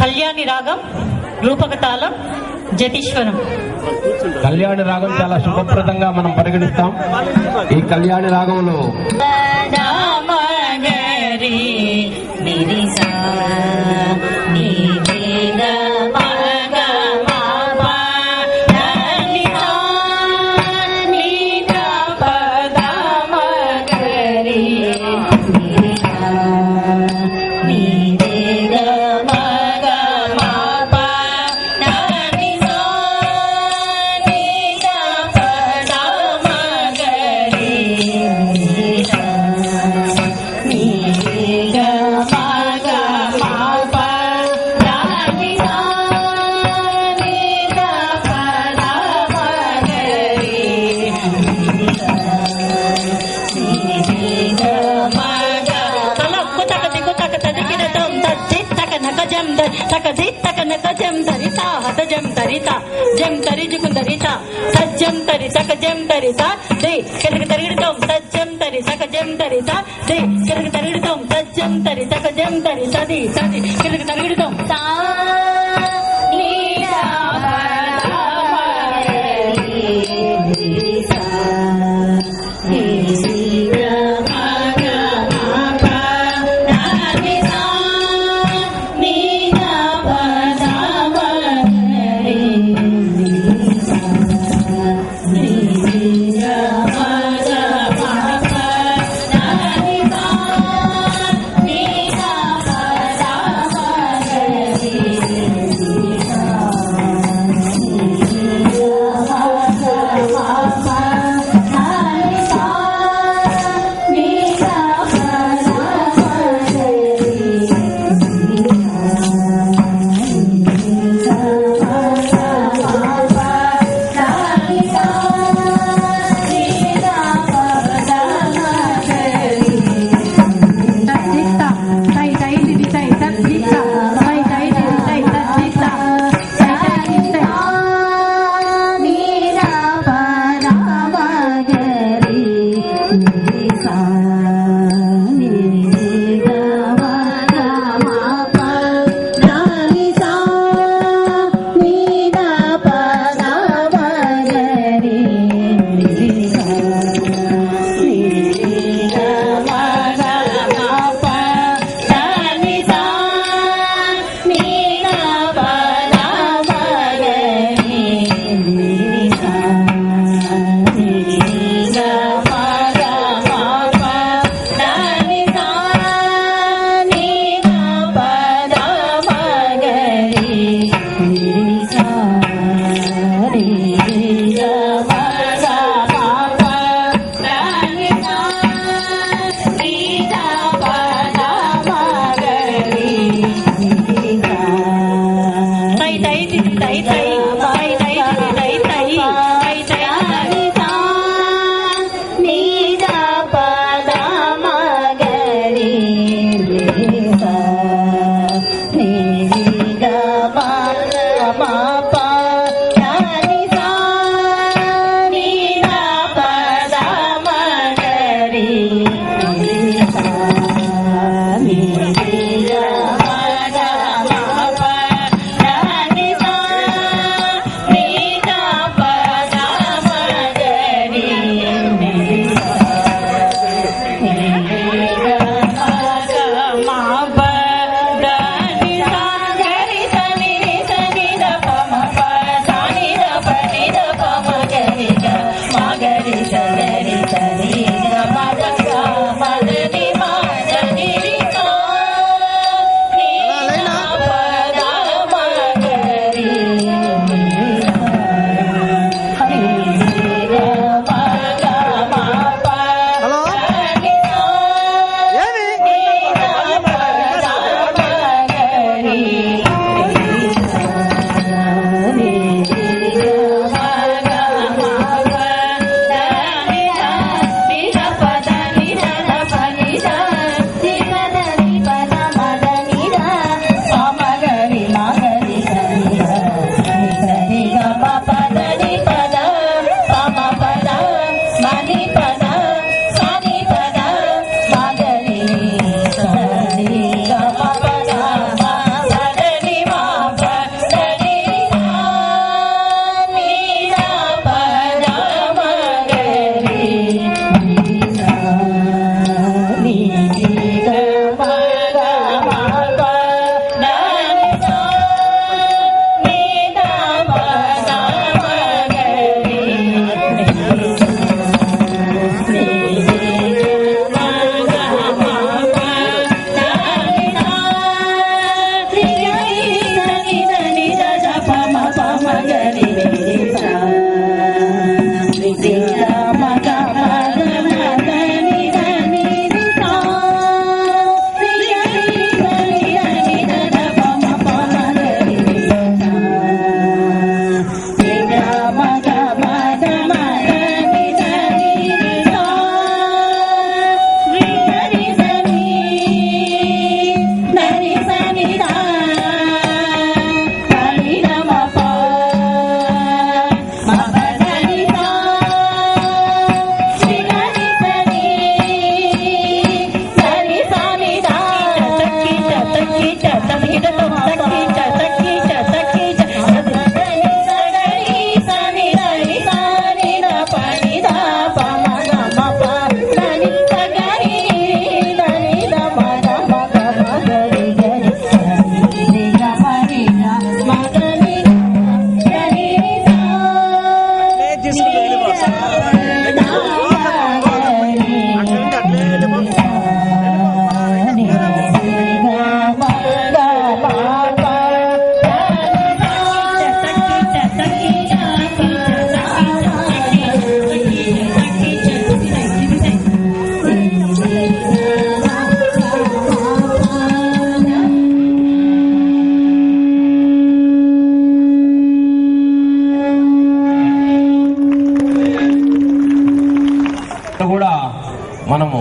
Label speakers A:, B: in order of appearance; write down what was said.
A: కళ్యాణి రాగం రూపక తాళం జతీశ్వరం.
B: కళ్యాణి రాగం చాలా శుభప్రదంగా మనం పరిగణిస్తాం. ఈ కళ్యాణి రాగంలో
A: జం తరి జుకుందరిత సజ్జం తరి సక జం తరిత దే కిలక తరిగిడతాం సజ్జం తరి సక జం తరిత దే కిలక తరిగిడతాం సజ్జం తరి సక జం తరి సది సది కిలక తరిగిడతాం సా నీరా సా నీ తక్కిట తదిగిడతం తక్కిట తక్కిట తక్కిట సదని సగరి సని దని సని ద పని ద ప మ గ మ ప దని సగరి దని ద మ గ మ గ మ గరి గరి సని గ పని ద మ గని గరి ద
B: కూడా మనము